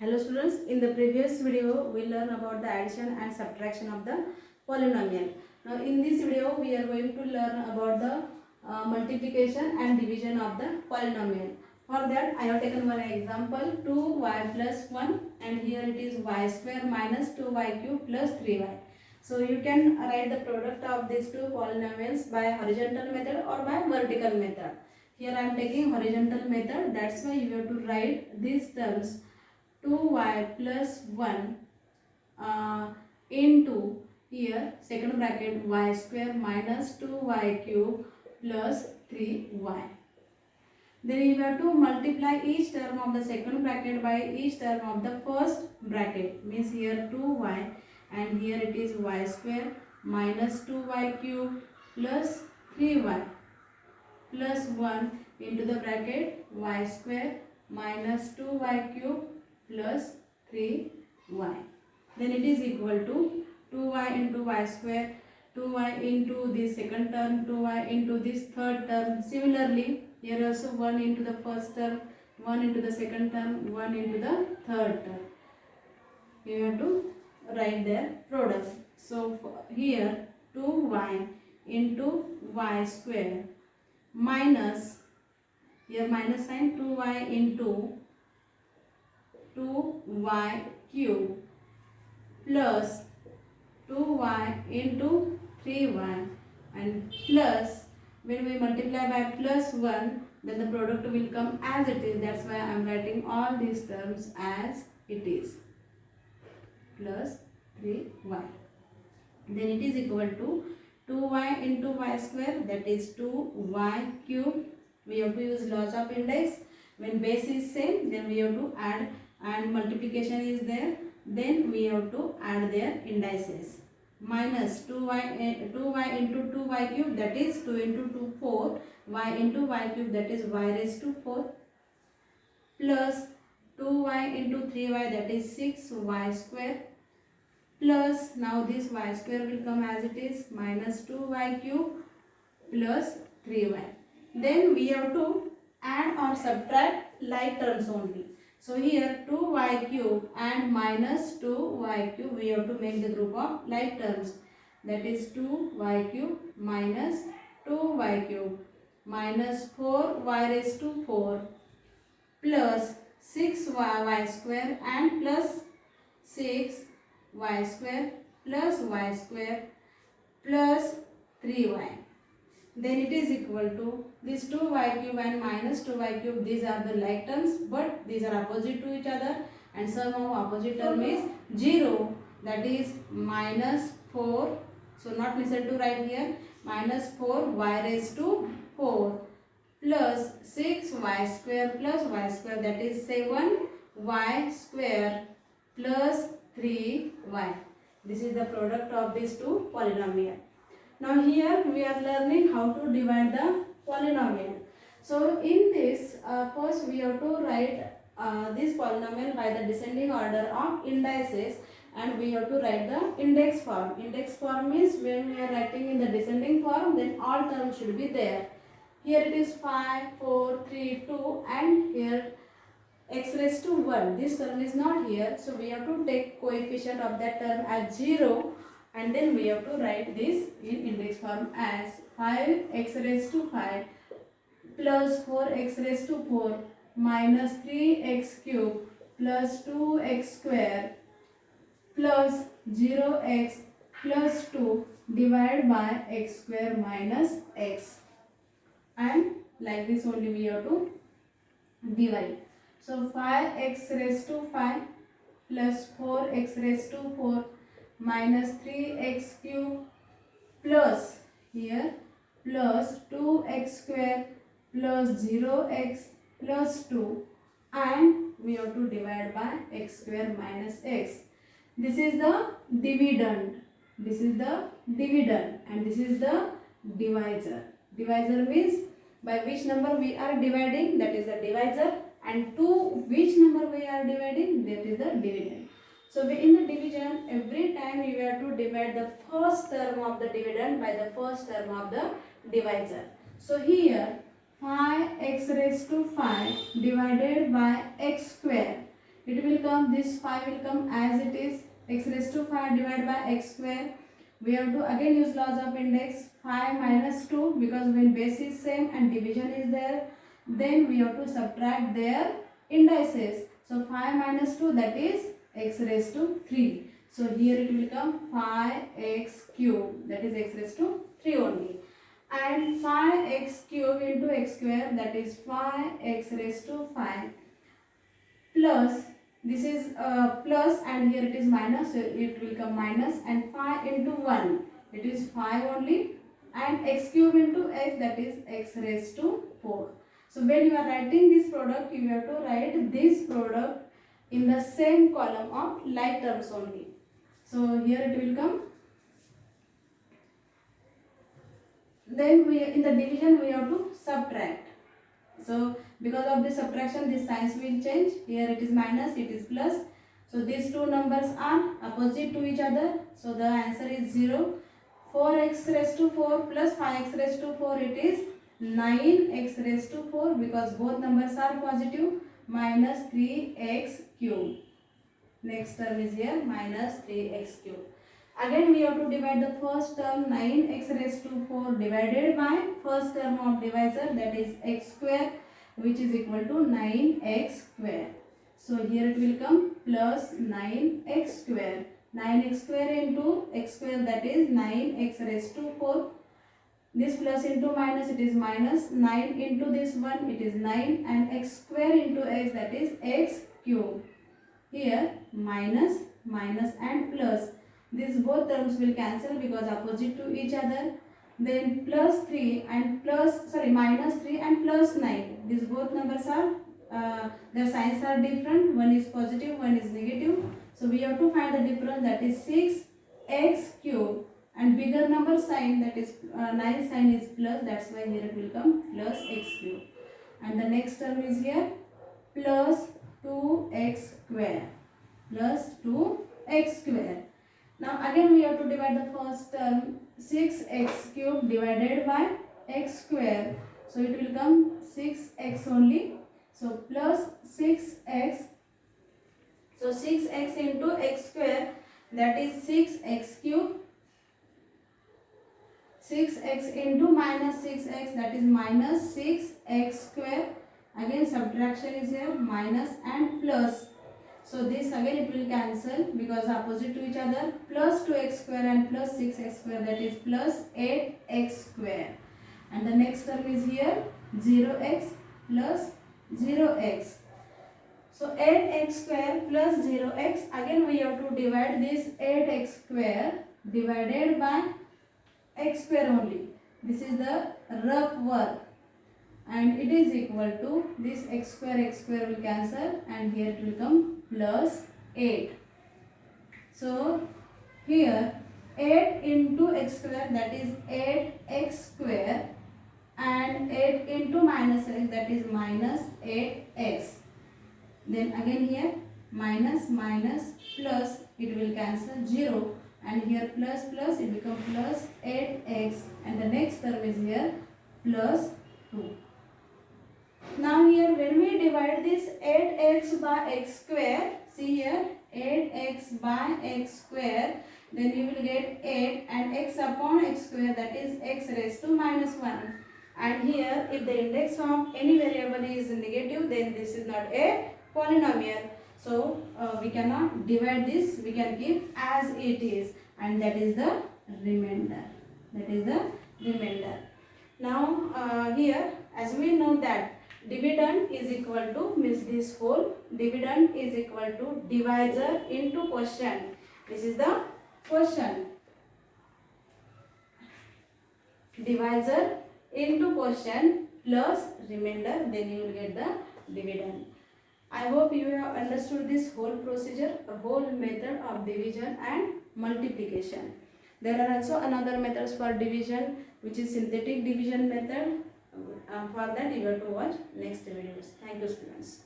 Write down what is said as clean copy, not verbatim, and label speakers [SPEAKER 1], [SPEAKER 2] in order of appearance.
[SPEAKER 1] Hello students, in the previous video we learned about the addition and subtraction of the polynomial. Now in this video we are going to learn about the multiplication and division of the polynomial. For that I have taken one example 2y plus 1 and here it is y square minus 2y cube plus 3y. So you can write the product of these two polynomials by horizontal method or by vertical method. Here I am taking horizontal method, that's why you have to write these terms 2y plus 1 into here second bracket y square minus 2y cube plus 3y. Then you have to multiply each term of the second bracket by each term of the first bracket, means here 2y and here it is y square minus 2y cube plus 3y plus 1 into the bracket y square minus 2y cube plus 3y. Then it is equal to 2y into y square, 2y into the second term, 2y into this third term. Similarly, here also 1 into the first term, 1 into the second term, 1 into the third term. You have to write their product. So here 2y into y square minus, here minus sign, 2y into 2y cube plus 2y into 3y and plus, when we multiply by plus 1 then the product will come as it is. That's why I am writing all these terms as it is, plus 3y. Then it is equal to 2y into y square, that is 2y cube. We have to use laws of index. When base is same then we have to add, and multiplication is there, then we have to add their indices. Minus 2y into 2y cube, that is 2 into 2 4, y into y cube, that is y raised to 4, plus 2y into 3y, that is 6y square, plus now this y square will come as it is, minus 2y cube plus 3y. Then we have to add or subtract like terms only. So here 2y cube and minus 2y cube, we have to make the group of like terms, that is 2y cube minus 2y cube minus 4y raised to 4 plus 6y square and plus 6y square plus y square plus 3y. Then it is equal to this 2y cube and minus 2y cube, these are the like terms but these are opposite to each other, and sum of opposite term is 0, that is minus 4, so not necessary to write here, minus 4y raised to 4 plus 6y square plus y square, that is 7y square plus 3y. This is the product of these two polynomial. Now here we are learning how to divide the polynomial. So in this first we have to write this polynomial by the descending order of indices, and we have to write the index form. Index form means when we are writing in the descending form then all terms should be there. Here it is 5, 4, 3, 2 and here x raised to 1. This term is not here, so we have to take coefficient of that term as 0 and then we have to write this in index form as 5x raised to 5 plus 4x raised to 4 minus 3x cube plus 2x square plus 0x plus 2 divided by x square minus x, and like this only we have to divide. So 5x raised to 5 plus 4x raised to 4 minus 3x cube plus here plus 2x square plus 0x plus 2, and we have to divide by x square minus x. This is the dividend, this is the dividend and this is the divisor. Divisor means by which number we are dividing, that is the divisor, and to which number we are dividing, that is the dividend. So in the division, every time you have to divide the first term of the dividend by the first term of the divisor. So here 5x raised to 5 divided by x square. it will come, this 5 will come as it is, x raised to 5 divided by x square. We have to again use laws of index, 5 minus 2, because when base is same and division is there, then we have to subtract their indices. So 5 minus 2, that is x raised to 3. So here it will come 5x cube, that is x raised to 3 only. And 5x cube into x square, that is 5x raised to 5, plus, this is plus and here it is minus, so it will come minus, and 5 into 1, it is 5 only, and x cube into x, that is x raised to 4. So when you are writing this product, you have to write this product in the same column of like terms only. So here it will come. Then we, in the division, we have to subtract. So because of the subtraction, this signs will change. Here it is minus, it is plus. So these two numbers are opposite to each other. So the answer is 0. 4x raised to 4 plus 5x raised to 4, it is 9x raised to 4, because both numbers are positive, minus 3x cube. Next term is here minus 3x cube. Again we have to divide the first term, 9x raised to 4 divided by first term of divisor, that is x square, which is equal to 9x square. So here it will come plus 9x square. 9x square into x square, that is 9x raised to 4. This plus into minus, it is minus. 9 into this 1, it is 9, and x square into x, that is x cube. Here minus, minus and plus. These both terms will cancel because opposite to each other. Then plus 3 and minus 3 and plus 9. These both numbers are, their signs are different. One is positive, one is negative. So we have to find the difference, that is 6x cube. And bigger number sign, that is 9 sign is plus, that's why here it will come plus x cube. And the next term is here plus 2x square, plus 2x square. Now again we have to divide the first term, 6x cube divided by x square. So it will come 6x only. So plus 6x. So 6x into x square, that is 6x cube. 6x into minus 6x, that is minus 6x square. Again subtraction is here, minus and plus. So this again it will cancel because opposite to each other. Plus 2x square and plus 6x square, that is plus 8x square. And the next term is here 0x plus 0x. So 8x square plus 0x. Again we have to divide this 8x square divided by x square only. This is the rough work. And it is equal to this x square will cancel, and here it will come plus 8. So here 8 into x square, that is 8x square, and 8 into minus x, that is minus 8x. Then again here minus, minus, plus, it will cancel 0, and here plus, plus, it becomes plus 8x, and the next term is here plus 2. Now here when we divide this 8x by x square, see here 8x by x square, then you will get 8 and x upon x square, that is x raised to minus 1. And here if the index of any variable is negative, then this is not a polynomial. So we cannot divide this, we can keep as it is, and that is the remainder. That is the remainder. Now here as we know that dividend is equal to, means this whole dividend is equal to divisor into quotient. This is the quotient. Divisor into quotient plus remainder, then you will get the dividend. I hope you have understood this whole procedure, a whole method of division and multiplication. There are also another methods for division, which is synthetic division method. For that you have to watch next videos. Thank you, students.